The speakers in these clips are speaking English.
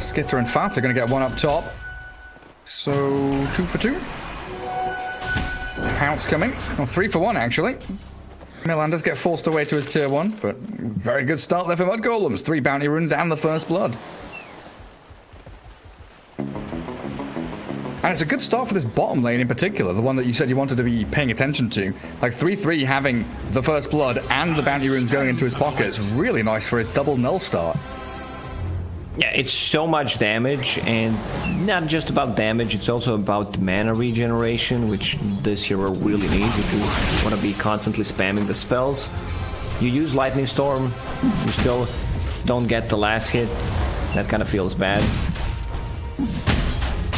Skitter and Fat are going to get one up top. So, 2 for 2. Pounce coming. Well, 3 for 1, actually. Milan does get forced away to his tier 1, but very good start there for Mudgolems. 3 bounty runes and the first blood. And it's a good start for this bottom lane in particular, the one that you said you wanted to be paying attention to. Like 3-3 having the first blood and the bounty runes going into his pocket. It's really nice for his double null start. Yeah, it's so much damage, and not just about damage, it's also about mana regeneration, which this hero really needs if you want to be constantly spamming the spells. You use Lightning Storm, you still don't get the last hit. That kind of feels bad.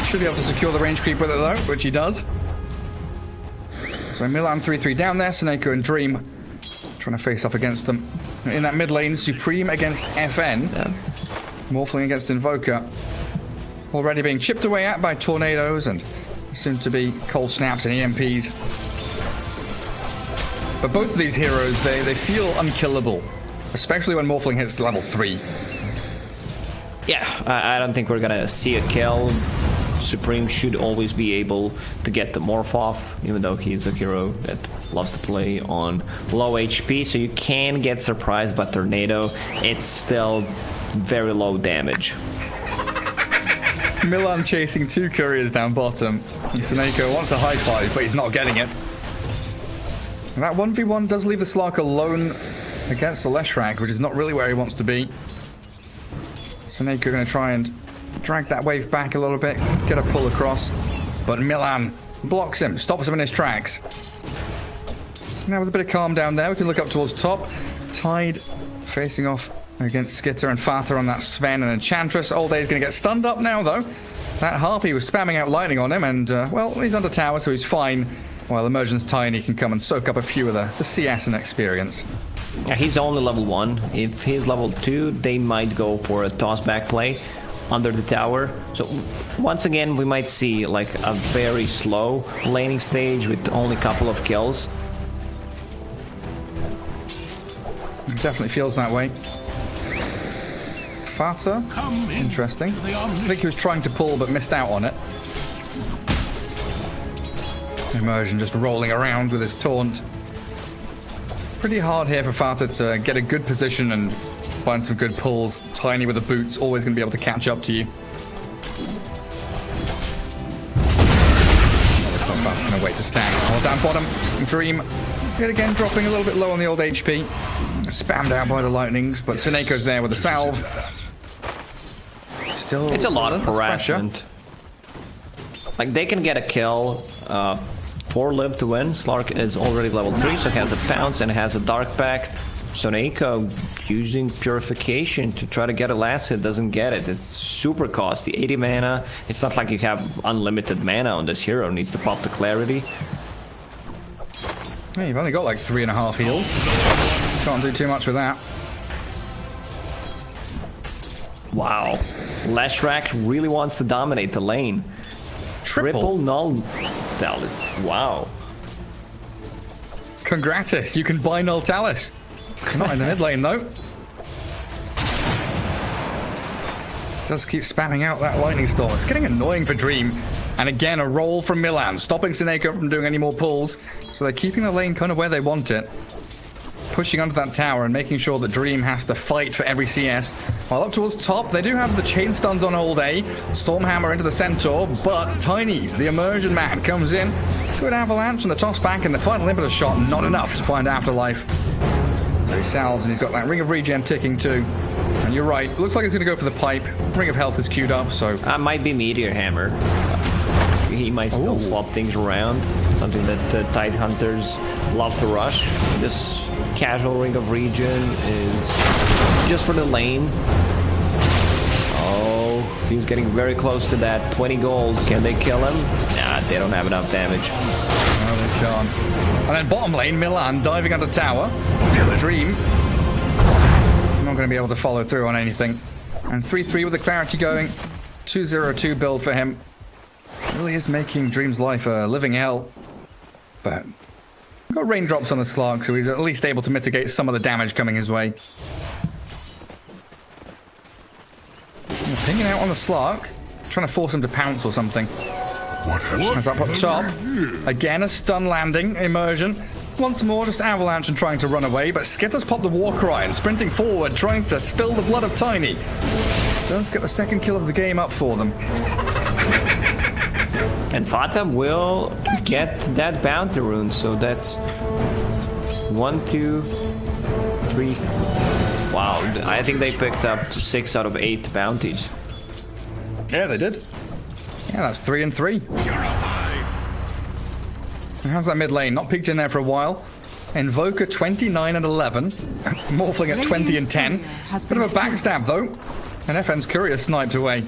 Should be able to secure the range creep with it though, which he does. So Milan 3-3 down there, Seneko and Dream trying to face off against them. In that mid lane, Supreme against FN. Yeah. Morphling against Invoker. Already being chipped away at by tornadoes and soon to be cold snaps and EMPs. But both of these heroes, they feel unkillable. Especially when Morphling hits level 3. Yeah, I don't think we're gonna see a kill. Supreme should always be able to get the morph off, even though he's a hero that loves to play on low HP, so you can get surprised by Tornado. It's still very low damage. Milan chasing 2 couriers down bottom. And Seneko wants a high five, but he's not getting it. And that 1v1 does leave the Slark alone against the Leshrac, which is not really where he wants to be. Seneko going to try and drag that wave back a little bit, get a pull across, but Milan blocks him, stops him in his tracks. Now with a bit of calm down there, we can look up towards top. Tide facing off against Skitter and Fata on that Sven and Enchantress. All Day's going to get stunned up now, though. That Harpy was spamming out lightning on him, and, well, he's under tower, so he's fine. While Immersion's Tiny can come and soak up a few of the CS and experience. Yeah, he's only level 1. If he's level 2, they might go for a toss-back play under the tower. So once again, we might see like a very slow laning stage with only a couple of kills. It definitely feels that way. Fata, interesting. I think he was trying to pull but missed out on it. Immersion just rolling around with his taunt. Pretty hard here for Fata to get a good position and find some good pulls. Tiny with the boots, always going to be able to catch up to you. Looks like Fata's going to wait to stand. Oh, down bottom, Dream yet again dropping a little bit low on the old HP. Spammed out by the lightnings, but Seneco's there with a salve. Still, it's a lot of harassment. Like, they can get a kill. 4 live to win. Slark is already level 3, so has a pounce and has a dark pact. Soneko using purification to try to get a last hit, doesn't get it. It's super costly, 80 mana. It's not like you have unlimited mana on this hero. Needs to pop the clarity. Yeah, you've only got like 3.5 heals. Can't do too much with that. Wow. Leshrac really wants to dominate the lane. Triple null. Wow. Congratis, you can buy Null Talus. Not in the mid lane though. Does keep spamming out that lightning storm. It's getting annoying for Dream. And again, a roll from Milan, stopping Seneko from doing any more pulls. So they're keeping the lane kind of where they want it. Pushing onto that tower and making sure that Dream has to fight for every CS. While up towards top, they do have the chain stuns on all day. Stormhammer into the Centaur, but Tiny, the immersion man, comes in. Good avalanche and the toss back and the final impetus shot, not enough to find Afterlife. So he salves and he's got that Ring of Regen ticking too. And you're right, looks like he's going to go for the pipe. Ring of Health is queued up, so... might be Meteor Hammer. He might still swap things around. Something that Tide Hunters love to rush. This casual Ring of Regen is just for the lane. Oh, he's getting very close to that. 20 gold. Can they kill him? Nah, they don't have enough damage. No, they can't. And then bottom lane, Milan diving under tower. The Dream. Not going to be able to follow through on anything. And 3-3 with the clarity going. 2-0-2 build for him. Really is making Dream's life a living hell. But got raindrops on the Slark, so he's at least able to mitigate some of the damage coming his way. Pinging out on the Slark. Trying to force him to pounce or something. As up top. Again, a stun landing. Immersion. Once more, just Avalanche and trying to run away. But Skitter's popped the Warcry and sprinting forward, trying to spill the blood of Tiny. Does get the second kill of the game up for them. And Fata will get that bounty rune, so that's 1, 2, 3. Wow, I think they picked up 6 out of 8 bounties. Yeah, they did. Yeah, that's 3 and 3. How's that mid lane? Not peeked in there for a while. Invoker 29 and 11. Morphling at 20 and 10. Bit of a backstab though. And FN's Courier sniped away.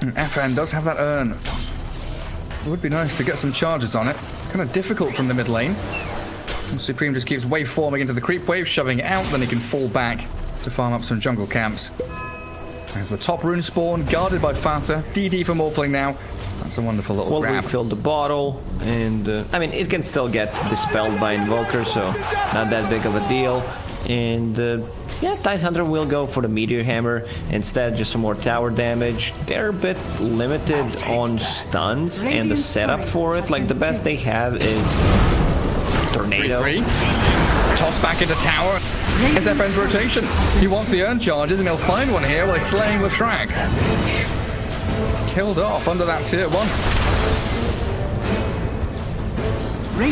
And FN does have that urn. It would be nice to get some charges on it. Kind of difficult from the mid lane. And Supreme just keeps wave forming into the creep wave, shoving it out, then he can fall back to farm up some jungle camps. There's the top rune spawn, guarded by Fata. DD for Morphling now. That's a wonderful little grab. Well, we filled the bottle, and I mean, it can still get dispelled by Invoker, so not that big of a deal. And yeah, Tidehunter will go for the Meteor Hammer instead, just some more tower damage. They're a bit limited on stuns and the setup for it. Like, the best they have is Tornado. 3-3. Toss back into tower. It's FN's rotation. He wants the urn charges, and he'll find one here while he's slaying Leshrac. Killed off under that tier 1.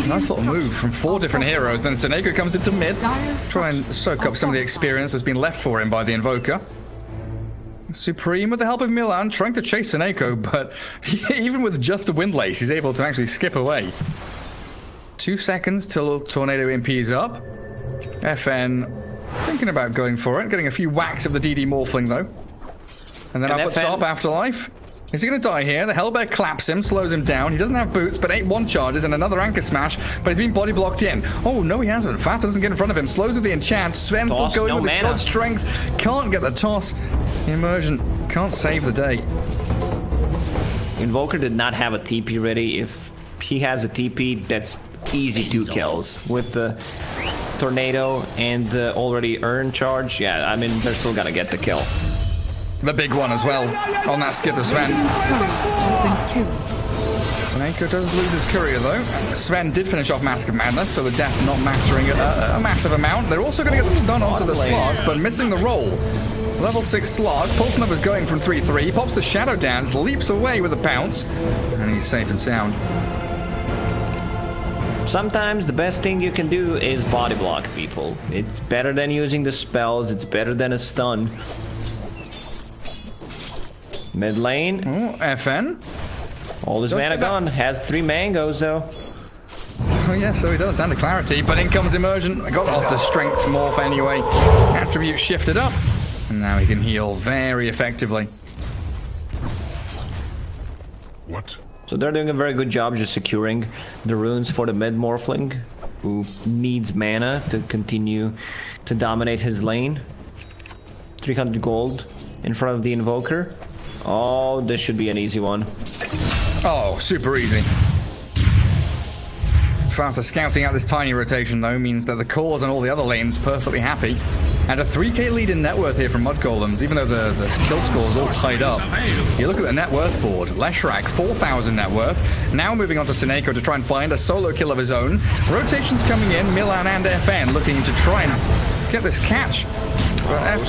Nice little move from 4 different heroes. Then Seneko comes into mid. Try and soak up some of the experience that's been left for him by the Invoker. Supreme, with the help of Milan, trying to chase Seneko, but even with just a windlace, he's able to actually skip away. 2 seconds till Tornado impedes up. FN thinking about going for it, getting a few whacks of the DD Morphling though. And then up at top, Afterlife. Is he going to die here? The Hellbear claps him, slows him down. He doesn't have boots, but 8-1 charges and another anchor smash, but he's been body blocked in. Oh, no, he hasn't. Fat doesn't get in front of him. Slows with the enchant. Sven still going with the god strength. Can't get the toss. Immersion can't save the day. Invoker did not have a TP ready. If he has a TP, that's easy 2 kills. With the Tornado and already Urn charge, yeah, I mean, they're still going to get the kill. The big one as well on that Skitter Sven. Seneko does lose his courier though. Sven did finish off Mask of Madness, so the death not mattering a massive amount. They're also going to get the stun onto the Slog, but missing the roll. Level 6 Slog. Pulse numbers going from 3-3. Pops the Shadow Dance, leaps away with a pounce, and he's safe and sound. Sometimes the best thing you can do is body block people. It's better than using the spells. It's better than a stun. Mid lane. Oh, FN. All his mana gone. Has 3 mangoes though. Oh yeah, so he does. And the clarity, but in comes Immersion. Got off the strength morph anyway. Attribute shifted up. And now he can heal very effectively. What? So they're doing a very good job just securing the runes for the mid Morphling, who needs mana to continue to dominate his lane. 300 gold in front of the Invoker. Oh, this should be an easy one. Oh, super easy. Fata scouting out this tiny rotation, though, means that the cores and all the other lanes perfectly happy. And a 3k lead in net worth here from Mudgolems, even though the kill score is all tied up. You look at the net worth board. Leshrac, 4,000 net worth. Now moving on to Seneko to try and find a solo kill of his own. Rotations coming in, Milan and FN looking to try and get this catch.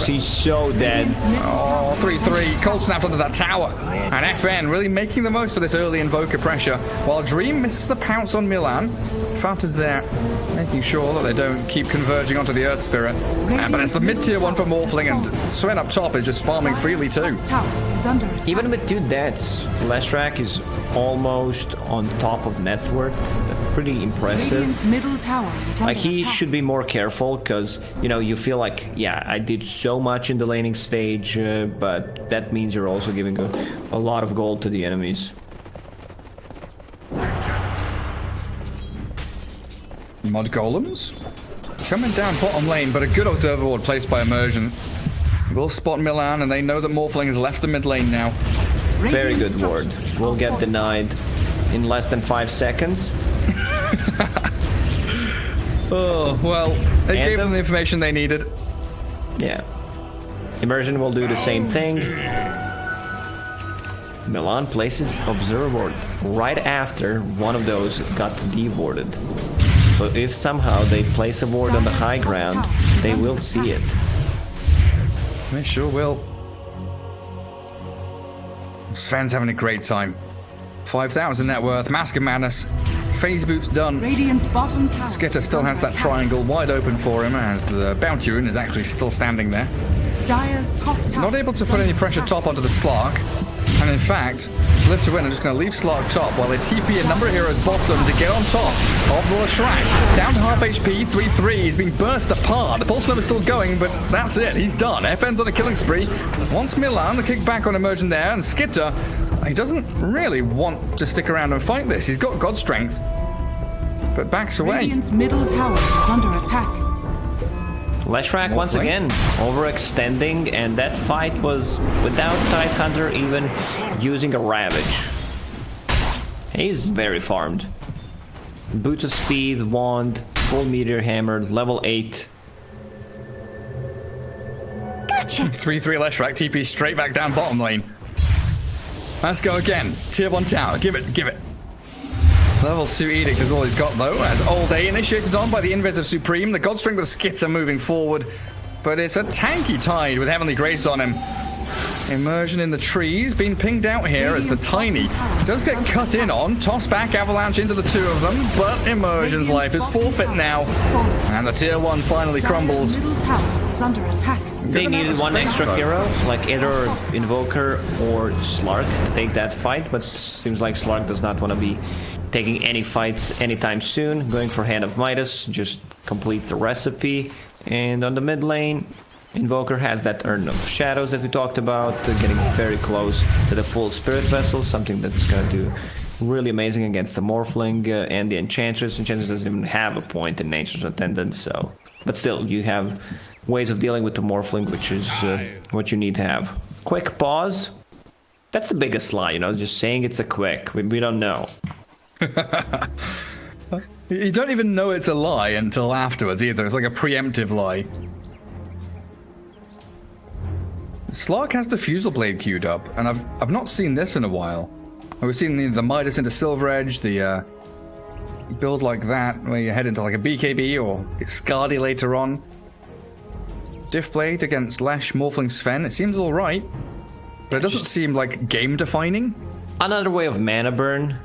He's so dead. Oh, 3-3. Cold snapped onto that tower. And FN really making the most of this early Invoker pressure. While Dream misses the pounce on Milan. Fata's there, making sure that they don't keep converging onto the Earth Spirit. But it's the mid-tier one for Morphling, and Sven up top is just farming freely too. Even with 2 deaths, Leshrac is almost on top of net worth. That's pretty impressive. Middle tower is like, he should be more careful, because, you know, you feel like, yeah, I did so much in the laning stage, but that means you're also giving a lot of gold to the enemies. Mudgolems coming down bottom lane, but a good observer ward placed by Immersion. Will spot Milan, and they know that Morphling has left the mid lane now. Very good ward. Will get denied in less than 5 seconds. Oh, well, they gave them the information they needed. Yeah. Immersion will do the same thing. Milan places observer ward right after one of those got devorted. So if somehow they place a ward on the high ground, they will see it. They sure will. Sven's having a great time. 5,000 net worth, Mask of Madness, Phase Boot's done. Radiant's bottom tower. Skitter still has that triangle wide open for him as the Bounty Rune is actually still standing there. Dire's top tower. Not able to put any pressure top onto the Slark. And in fact, Live to Win are just going to leave Slark top while they TP a number of heroes bottom to get on top of the Leshrac. Down to half HP, 3-3. He's been burst apart. The Pulse Nova is still going, but that's it. He's done. FN's on a killing spree. Wants Milan, the kick back on Immersion there, and Skitter, he doesn't really want to stick around and fight this. He's got God Strength, but backs away. Radiant's middle tower is under attack. Leshrac once again overextending, and that fight was without Tidehunter even using a Ravage. He's very farmed. Boots of Speed, Wand, full Meteor Hammer, level 8. Gotcha! 3-3 Leshrac, TP straight back down bottom lane. Let's go again. Tier 1 tower, give it, give it. Level 2 Edict is all he's got though, as All Day initiated on by the Invis of Supreme. The God Strength of Skitter moving forward, but it's a tanky Tide with Heavenly Grace on him. Immersion in the trees, being pinged out here as the Tiny does get cut in on. Toss back Avalanche into the two of them, but Immersion's life is forfeit now. And the Tier 1 finally crumbles. Middle tower is under attack. They needed one extra hero, like either Invoker or Slark to take that fight, but seems like Slark does not want to be taking any fights anytime soon. Going for Hand of Midas, just completes the recipe. And on the mid lane, Invoker has that Urn of Shadows that we talked about, getting very close to the full Spirit Vessel, something that's going to do really amazing against the Morphling and the Enchantress. Enchantress doesn't even have a point in Nature's Attendant, so... But still, you have ways of dealing with the Morphling, which is what you need to have. Quick pause. That's the biggest lie, you know, just saying it's a quick. We don't know. You don't even know it's a lie until afterwards either. It's like a preemptive lie. Slark has Diffusal Blade queued up, and I've not seen this in a while. We've seen the Midas into Silver Edge, the build like that, where you head into like a BKB or Scardy later on. Diff Blade against Lesh, Morphling Sven, it seems alright, but it doesn't seem like game-defining. Another way of mana burn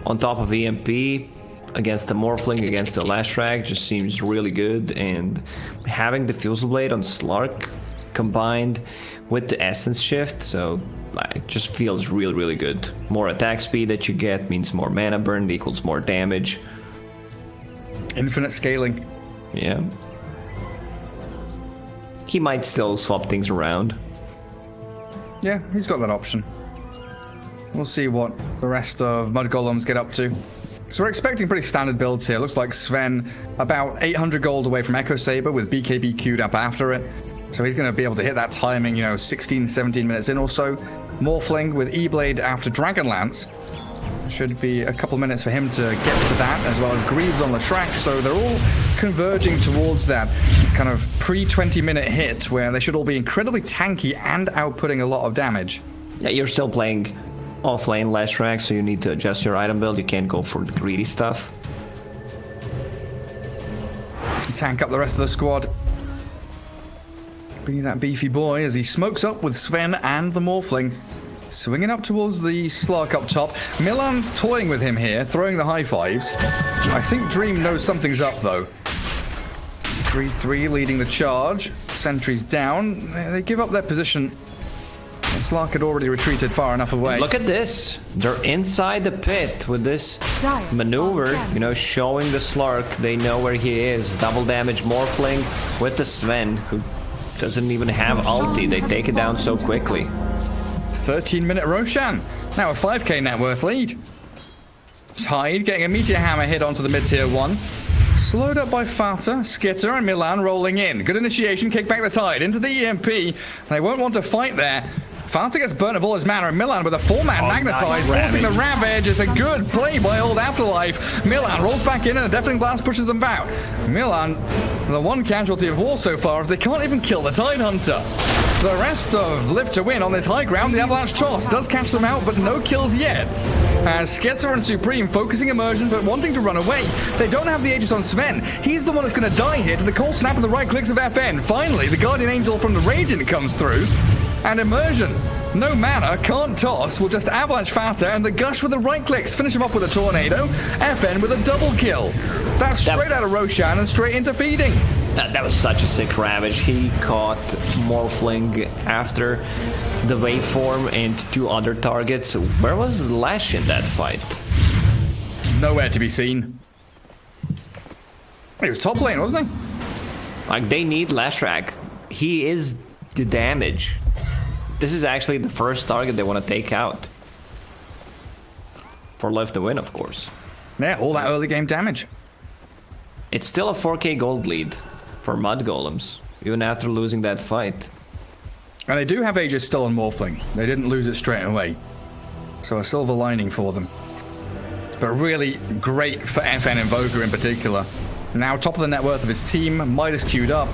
on top of EMP against the Morphling, against the Leshrac just seems really good, and having the Diffusal Blade on Slark combined with the Essence Shift, so like just feels really, really good. More attack speed that you get means more mana burn equals more damage. Infinite scaling. Yeah. He might still swap things around. Yeah, he's got that option. We'll see what the rest of Mudgolems get up to. So we're expecting pretty standard builds here. Looks like Sven about 800 gold away from Echo Saber with BKB queued up after it. So he's going to be able to hit that timing, you know, 16, 17 minutes in or so. Morphling with E-Blade after Dragonlance. Should be a couple minutes for him to get to that, as well as Greaves on Leshrac. So they're all converging towards that kind of pre-20 minute hit where they should all be incredibly tanky and outputting a lot of damage. Yeah, you're still playing off-lane Leshrac, so you need to adjust your item build. You can't go for the greedy stuff. Tank up the rest of the squad. Be that beefy boy as he smokes up with Sven and the Morphling. Swinging up towards the Slark up top. Milan's toying with him here, throwing the high fives. I think Dream knows something's up though. 3-3 leading the charge. Sentries down. They give up their position. Slark had already retreated far enough away. Look at this. They're inside the pit with this maneuver, you know, showing the Slark. They know where he is. Double damage Morphling with the Sven, who doesn't even have ulti. They take it down so quickly. 13-minute Roshan. Now a 5k net worth lead. Tide getting a Meteor Hammer hit onto the mid-tier 1. Slowed up by Fata, Skitter, and Milan rolling in. Good initiation, kick back the Tide into the EMP. They won't want to fight there. Fata gets burnt of all his mana, and Milan with a 4-man Magnetize, forcing the Ravage. It's a good play by old Afterlife. Milan rolls back in, and a Deafening Blast pushes them out. Milan, the one casualty of war so far, is they can't even kill the Tidehunter. The rest of Live to Win on this high ground. The Avalanche toss does catch them out, but no kills yet. As Sketzer and Supreme focusing immersion, but wanting to run away. They don't have the Aegis on Sven. He's the one that's going to die here to the cold snap and the right clicks of FN. Finally, the Guardian Angel from the Radiant comes through. And immersion. No mana, can't toss, will just Avalanche Fata, and the Gush with the right clicks. Finish him off with a Tornado. FN with a double kill. That's straight out of Roshan and straight into feeding. That was such a sick Ravage. He caught Morphling after the waveform and 2 other targets. Where was Lash in that fight? Nowhere to be seen. He was top lane, wasn't he? Like, they need Leshrac. He is the damage. This is actually the first target they want to take out. For Live to Win, of course. Yeah, all that early game damage. It's still a 4k gold lead for Mudgolems, even after losing that fight. And they do have Aegis still on Morphling. They didn't lose it straight away. So a silver lining for them. But really great for FN Invoker in particular. Now top of the net worth of his team, Midas queued up.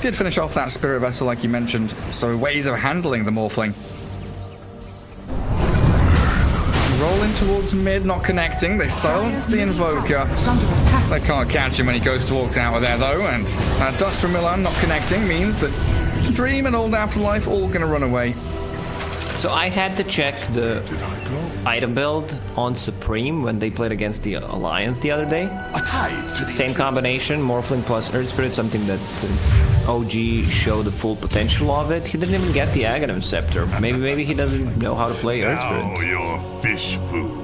Did finish off that Spirit Vessel like you mentioned. So ways of handling the Morphling. Rolling towards mid, not connecting. They silence the Invoker. They can't catch him when he goes to walk out of there though. And Dust from Milan not connecting means that Dream and Old Afterlife all going to run away. So I had to check the item build on Supreme when they played against the Alliance the other day. Same combination, Morphling plus Earth Spirit, something that OG showed the full potential of it. He didn't even get the Aghanim Scepter. Maybe he doesn't know how to play Earth Spirit. Now your fish food.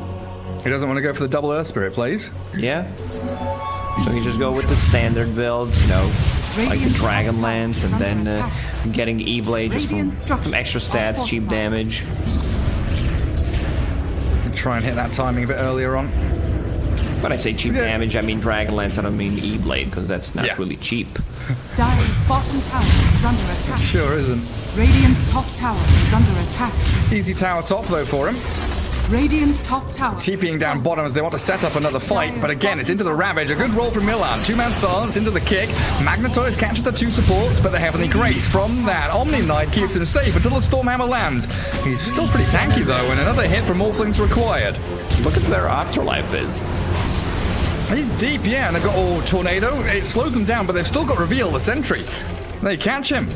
He doesn't want to go for the double Earth Spirit plays. Yeah. So he just go with the standard build, you know, like the Dragonlance, and then getting E-Blade just from some extra stats, cheap damage. Try and hit that timing a bit earlier on. When I say cheap damage, I mean Dragonlance, I don't mean E-Blade, because that's not really cheap. Dire's bottom tower is under attack. Sure isn't. Radiant's top tower is under attack. Easy tower top though for him. Radiant's top tower. TPing down bottom as they want to set up another fight, but again, it's into the Ravage. A good roll from Milan. 2-man silence into the kick. Magnetoise catches the 2 supports, but the Heavenly Grace from that Omni Knight keeps him safe until the Stormhammer lands. He's still pretty tanky though, and another hit from Morphling's required. Look at where Afterlife is. He's deep, yeah, and they've got Tornado. It slows them down, but they've still got Reveal, the sentry. They catch him.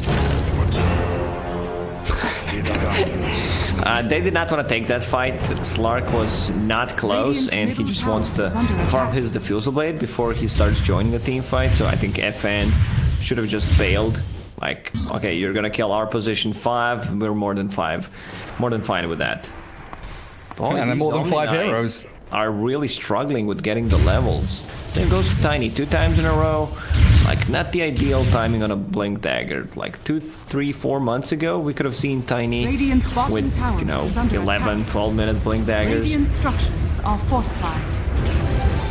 They did not want to take that fight. Slark was not close, and he just wants to farm his Diffusal Blade before he starts joining the team fight. So I think FN should have just bailed. Like, okay, you're gonna kill our position 5. We're more than fine with that. Oh, and they're more than 5 heroes. Are really struggling with getting the levels. Same goes for Tiny. 2 times in a row. Like, not the ideal timing on a Blink Dagger. Like 2, 3, 4 months ago, we could have seen Tiny with, you know, 11, 12 minute Blink Daggers. Radiant structures are fortified.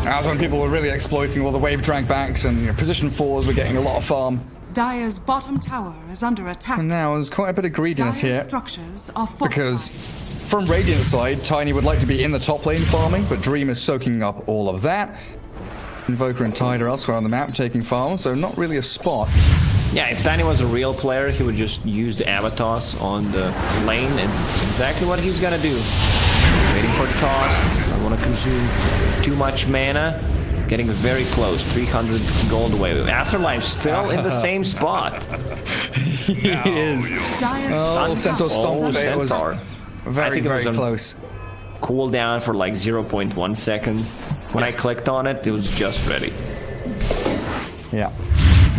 That's when people were really exploiting all the wave drag backs and position 4s were getting a lot of farm. Dire's bottom tower is under attack. And now there's quite a bit of greediness Dire's here. structures are fortified. Because from Radiant's side, Tiny would like to be in the top lane farming, but Dream is soaking up all of that. Invoker and Tide are elsewhere on the map taking farm, so not really a spot. Yeah, if Tiny was a real player, he would just use the Avatos on the lane, and exactly what he's gonna do. Waiting for the toss. I don't want to consume too much mana. Getting very close, 300 gold away. Afterlife still in the same spot. He is. Oh, Centaur Stomp. It was very, very close. Cooldown for like 0.1 seconds. When I clicked on it, it was just ready. Yeah.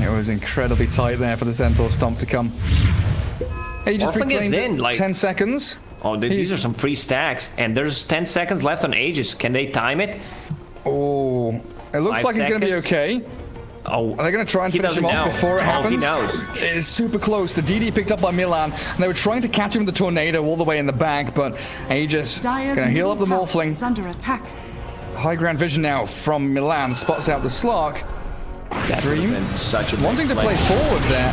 It was incredibly tight there for the Centaur Stomp to come. Aegis reclaimed in, like 10 seconds. Oh, these are some free stacks. And there's 10 seconds left on Aegis. Can they time it? Oh, it looks like he's going to be okay. Oh, are they going to try and finish him off before it happens? He knows. It's super close. The DD picked up by Milan, and they were trying to catch him with the Tornado all the way in the back, but Aegis going to heal up the Morphling. Under attack. High ground vision now from Milan, spots out the Slark. Dream wanting to play forward there,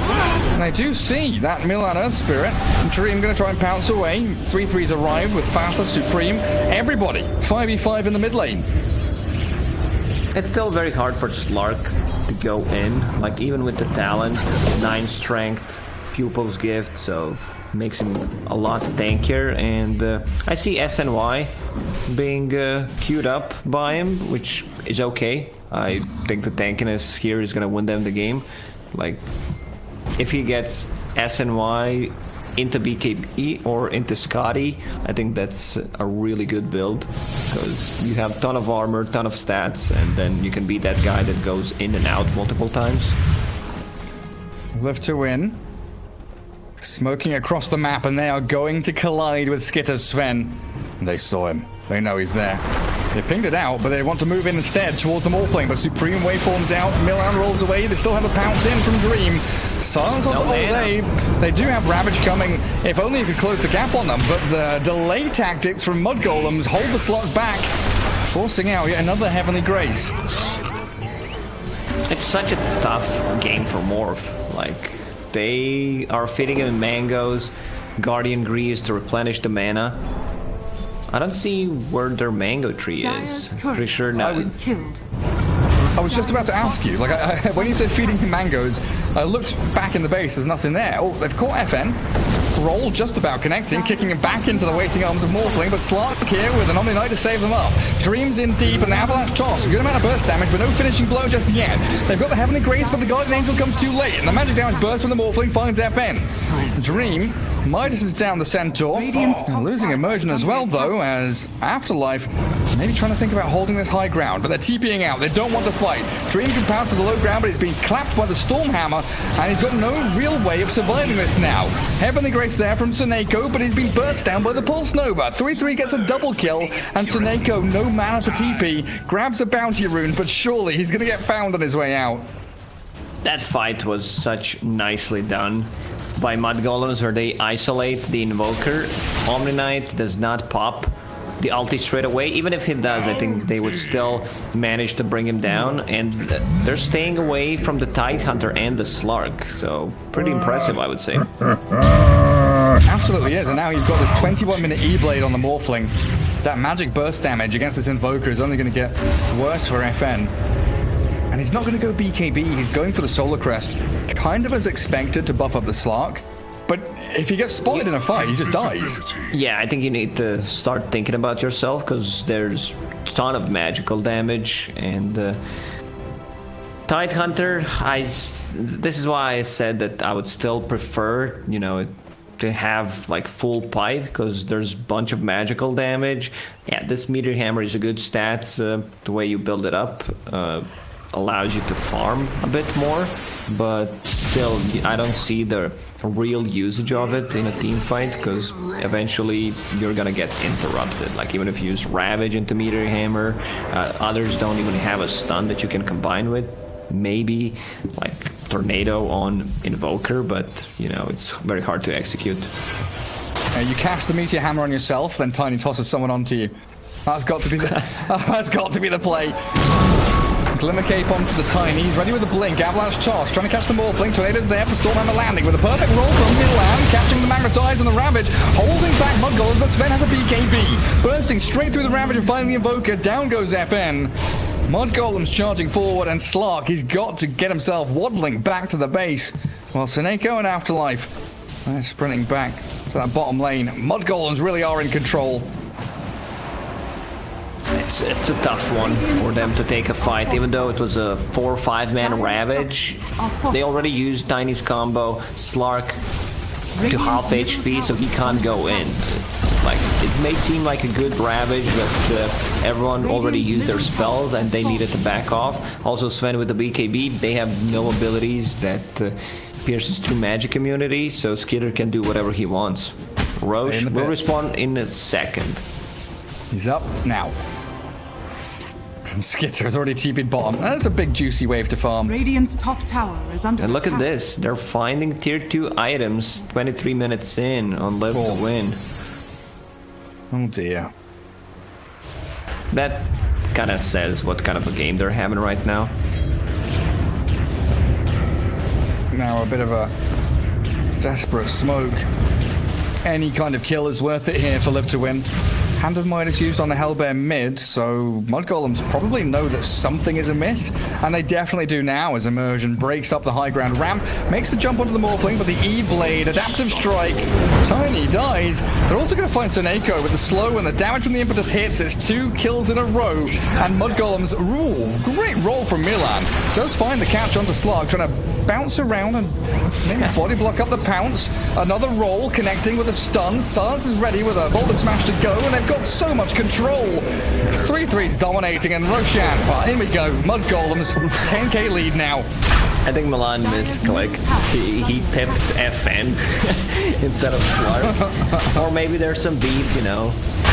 and I do see that Milan Earth Spirit. Dream going to try and pounce away. 3-3's arrived with Fata, Supreme, everybody 5v5 in the mid lane. It's still very hard for Slark to go in, like even with the talent, 9 strength, Pupil's Gift, so makes him a lot tankier. And I see SNY being queued up by him, which is okay. I think the tankiness here is gonna win them the game. Like, if he gets SNY into BKB or into Scotty, I think that's a really good build, because you have ton of armor, ton of stats, and then you can be that guy that goes in and out multiple times. Live to win. Smoking across the map, and they are going to collide with Skitter's Sven. They saw him. They know he's there. They pinged it out, but they want to move in instead towards the Morphling. But Supreme Waveform's out. Milan rolls away. They still have the pounce in from Dream. Silence on all day. They do have Ravage coming. If only you could close the gap on them. But the delay tactics from Mudgolems hold the slot back, forcing out yet another Heavenly Grace. It's such a tough game for Morph. Like, they are feeding him mangoes, Guardian Greaves to replenish the mana. I don't see where their mango tree is. Pretty sure now. Killed. I was just about to ask you, like, when you said feeding him mangoes, I looked back in the base, there's nothing there. Oh, they've caught FN. Roll just about connecting, kicking him back into the waiting arms of Morphling, but Slark here with an Omni Knight to save them up. Dreams in deep, and the Avalanche toss. A good amount of burst damage, but no finishing blow just yet. They've got the Heavenly Grace, but the Guardian Angel comes too late, and the magic damage burst from the Morphling finds FN. Dream, Midas is down the Centaur. Losing Immersion as well, though, as Afterlife maybe trying to think about holding this high ground, but they're TPing out. They don't want to fight. Dream can pounce to the low ground, but he's being clapped by the Stormhammer, and he's got no real way of surviving this now. Heavenly Grace there from Suneko, but he's been burst down by the Pulse Nova. 3-3 gets a double kill, and Suneko, no mana for TP, grabs a bounty rune, but surely he's going to get found on his way out. That fight was such nicely done by Mudgolems, where they isolate the Invoker. Omni Knight does not pop the ulti straight away. Even if he does, I think they would still manage to bring him down, and they're staying away from the Tidehunter and the Slark, so pretty impressive, I would say. Absolutely is, and now you've got this 21-minute E-Blade on the Morphling. That magic burst damage against this Invoker is only going to get worse for FN. And he's not going to go BKB, he's going for the Solar Crest. Kind of as expected to buff up the Slark. But if he gets spotted in a fight, he just dies. Yeah, I think you need to start thinking about yourself, because there's a ton of magical damage. And Tidehunter, this is why I said that I would still prefer, you know, to have like full pipe, because there's a bunch of magical damage. Yeah, this Meteor Hammer is a good stats. The way you build it up allows you to farm a bit more, but still I don't see the real usage of it in a team fight, because eventually you're gonna get interrupted. Like, even if you use Ravage into Meteor Hammer, others don't even have a stun that you can combine with. Maybe like Tornado on Invoker, but you know, it's very hard to execute. You cast the Meteor Hammer on yourself, then Tiny tosses someone onto you. That's got to be the that's got to be the play. Glimmer Cape onto the Tiny. He's ready with the Blink. Avalanche toss. Trying to catch the Morphling. Tornado's there for Stormhammer landing with a perfect roll from Milan. Catching the Magnetize and the Ravage. Holding back Mudgolem, but Sven has a BKB. Bursting straight through the Ravage and finding the Invoker. Down goes FN. Mudgolem's charging forward, and Slark, he's got to get himself waddling back to the base. While Suneko and Afterlife, they're sprinting back to that bottom lane. Mudgolems really are in control. It's a tough one for them to take a fight, even though it was a 4 or 5 man Ravage. They already used Tiny's combo, Slark to half HP, so he can't go in. It's like, it may seem like a good Ravage, but everyone already used their spells and they needed to back off. Also Sven with the BKB, they have no abilities that pierces through magic immunity, so Skitter can do whatever he wants. Roche will respawn in a second. He's up now. Skitter's already TP'd bottom. That's a big juicy wave to farm. Radiant's top tower is under And look attack. at this. They're finding tier 2 items 23 minutes in on Live to Win. Oh dear. That kind of says what kind of a game they're having right now. Now a bit of a desperate smoke. Any kind of kill is worth it here for Live to Win. Hand of Midas used on the Hellbear mid, so Mudgolems probably know that something is amiss, and they definitely do now as Immersion breaks up the high ground ramp, makes the jump onto the Morphling, but the E-Blade, Adaptive Strike, Tiny dies. They're also going to find Seneko with the slow, and the damage from the Impetus hits. It's 2 kills in a row, and Mudgolems, great roll from Milan. Does find the catch onto Slark, trying to bounce around and maybe body block up the pounce. Another roll connecting with a stun. Silence is ready with a Boulder Smash to go, and they've got so much control. 3-3's dominating, and Roshan, in we go. Mudgolems, 10k lead now. I think Milan misclicked. He pipped FN instead of Slark. Or maybe there's some beef, you know,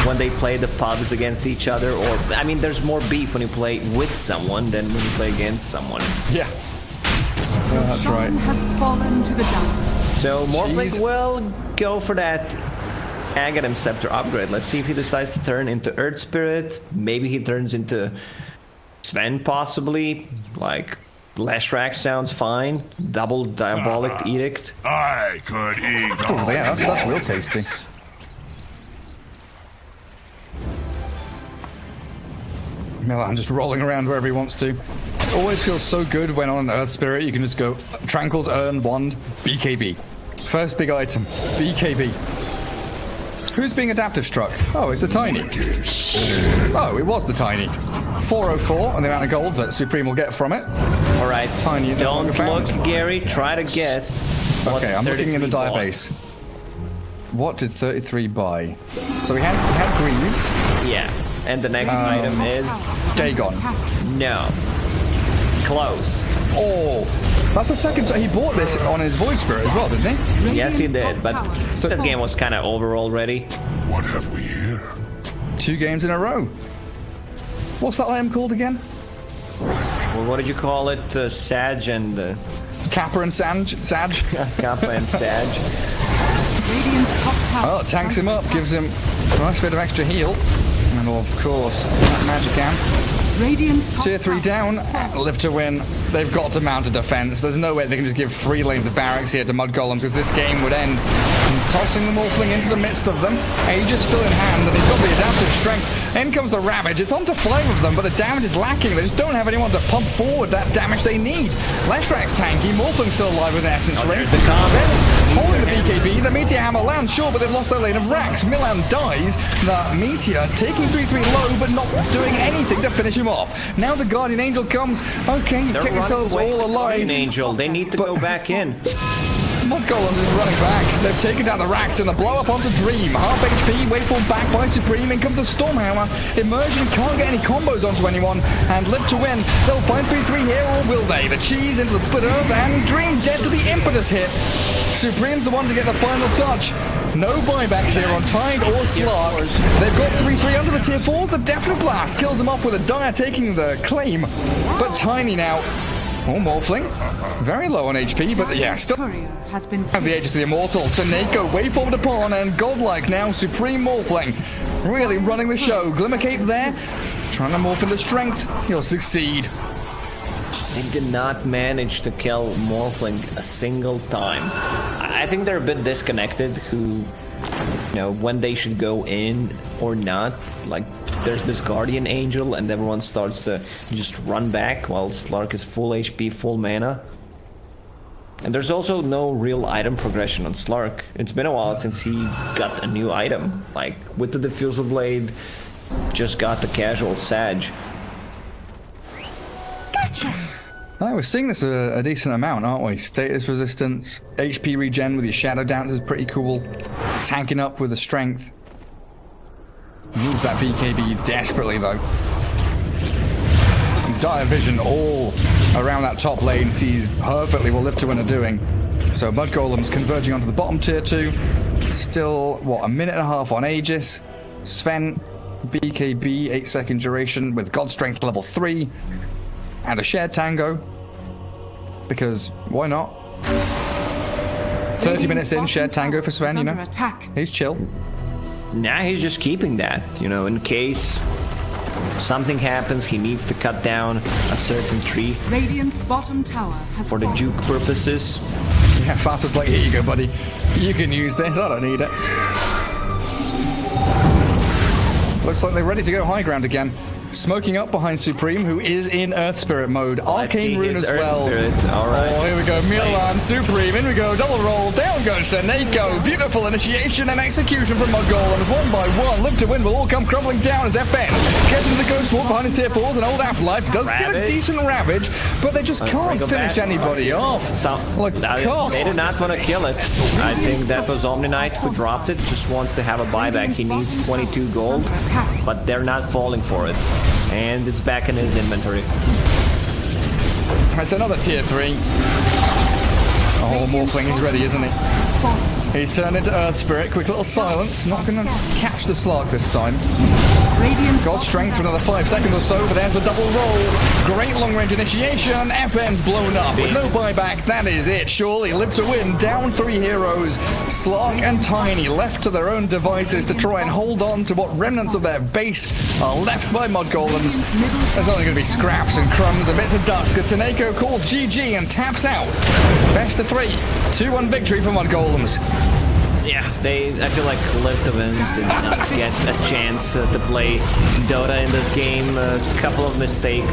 when they play the pubs against each other. Or, I mean, there's more beef when you play with someone than when you play against someone. Yeah. That's right. Has fallen to the down. So Morphling will go for that Aghanim Scepter upgrade. Let's see if he decides to turn into Earth Spirit. Maybe he turns into Sven, possibly. Like, Leshrac sounds fine. Double Diabolic Edict. I could eat. Oh, yeah, that's real tasty. Milan just rolling around wherever he wants to. It always feels so good when on an Earth Spirit you can just go Tranquil's Urn, Wand, BKB. First big item, BKB. Who's being adaptive struck? Oh, it's the Tiny. Oh, it was the Tiny. 404 on the amount of gold that Supreme will get from it. All right, Tiny. Don't look, Gary. Try to guess. Okay, I'm looking in the database. What did 33 buy? So we had Greaves. Yeah, and the next item is Dagon. No. Close. Oh, that's the second time he bought this on his Void Spirit as well, didn't he? Yes, he did, but that game was kind of over already. What have we here? 2 games in a row. What's that item called again? Well, what did you call it? Sag and... Kappa and Sag? Kappa and Sag. Radiant's top tower. Oh, it tanks him up, gives him a nice bit of extra heal. And of course, that magic amp. Radiant's top Tier 3 down, live to win. They've got to mount a defense. There's no way they can just give 3 lanes of barracks here to Mudgolems, because this game would end tossing the Morphling into the midst of them. Aegis still in hand, and he's got the adaptive strength. In comes the Ravage. It's on to 5 of them, but the damage is lacking. They just don't have anyone to pump forward that damage they need. Leshrac's tanky. Morphling's still alive with Essence Ring. The Ben's holding the BKB. The Meteor Hammer lands, sure, but they've lost their lane of Rax. Milan dies. The Meteor taking 3-3 low, but not doing anything to finish him off. Now the Guardian Angel comes. Okay, you get yourselves all alive. Guardian Angel, they need to go back in. Mudgolems is running back. They've taken down the Rax and the blow up onto Dream. Half HP, waveform back by Supreme. In comes the Stormhammer. Immersion can't get any combos onto anyone. And live to win. They'll find 3-3 here, or will they? The cheese into the split earth, and Dream dead to the impetus hit. Supreme's the one to get the final touch. No buybacks here on Tide or Slark. They've got 3-3 under the tier 4s. The Deafening Blast kills them off with a Dire taking the claim. But Tiny now. Oh, Morphling. Very low on HP, but yeah, still has been have the Aegis of the Immortal. Seneko waveformed upon, and Godlike now, Supreme Morphling. Really running the show. Glimmercape there. Trying to morph into strength. He'll succeed. They did not manage to kill Morphling a single time. I think they're a bit disconnected who, you know, when they should go in or not. Like, there's this Guardian Angel and everyone starts to just run back while Slark is full HP, full mana. And there's also no real item progression on Slark. It's been a while since he got a new item. Like, with the Diffusal Blade, just got the casual Sag. Gotcha! We're seeing this a decent amount, aren't we? Status resistance, HP regen with your Shadow Dance is pretty cool. Tanking up with the strength. Needs that BKB desperately, though. Dire Vision all around that top lane sees perfectly what Live to Win are doing. So Mudgolem's converging onto the bottom tier 2. Still, what, a minute and a half on Aegis. Sven, BKB, 8-second duration with God Strength level 3. And a shared tango, because why not? 30 minutes in, shared tango for Sven, you know? He's chill. Nah, he's just keeping that, you know, in case something happens, he needs to cut down a certain tree. Radiant's bottom tower has for the fallen. juke purposes. Yeah, Fata's like, here you go, buddy. You can use this, I don't need it. Looks like they're ready to go high ground again. Smoking up behind Supreme, who is in Earth Spirit mode. Arcane Rune as well. Alright. Oh, here we go. Milan, Supreme, in we go. Double roll. Down goes Seneko. Beautiful initiation and execution from Mudgolems. One by one. Live to win will all come crumbling down as FN gets into the Ghost Wall behind his tier 4s. And Old Afterlife does get a decent Ravage, but they just can't finish anybody off. They did not want to kill it. I think that was Omni Knight who dropped it. Just wants to have a buyback. He needs 22 gold, but they're not falling for it. And it's back in his inventory. That's another tier 3. Oh, Morphling is ready, isn't he? He's turned into Earth Spirit. Quick little silence. Not going to catch the Slark this time. Got strength for another 5 seconds or so, but there's the double roll. Great long-range initiation. FN's blown up with no buyback. That is it. Surely Live to win. Down 3 heroes. Slark and Tiny left to their own devices to try and hold on to what remnants of their base are left by Mudgolems. There's only going to be scraps and crumbs and bits of dust as Seneko calls GG and taps out. Best of 3. 2-1 victory for Mudgolems. Yeah, I feel like Live to win did not get a chance to play Dota in this game. A couple of mistakes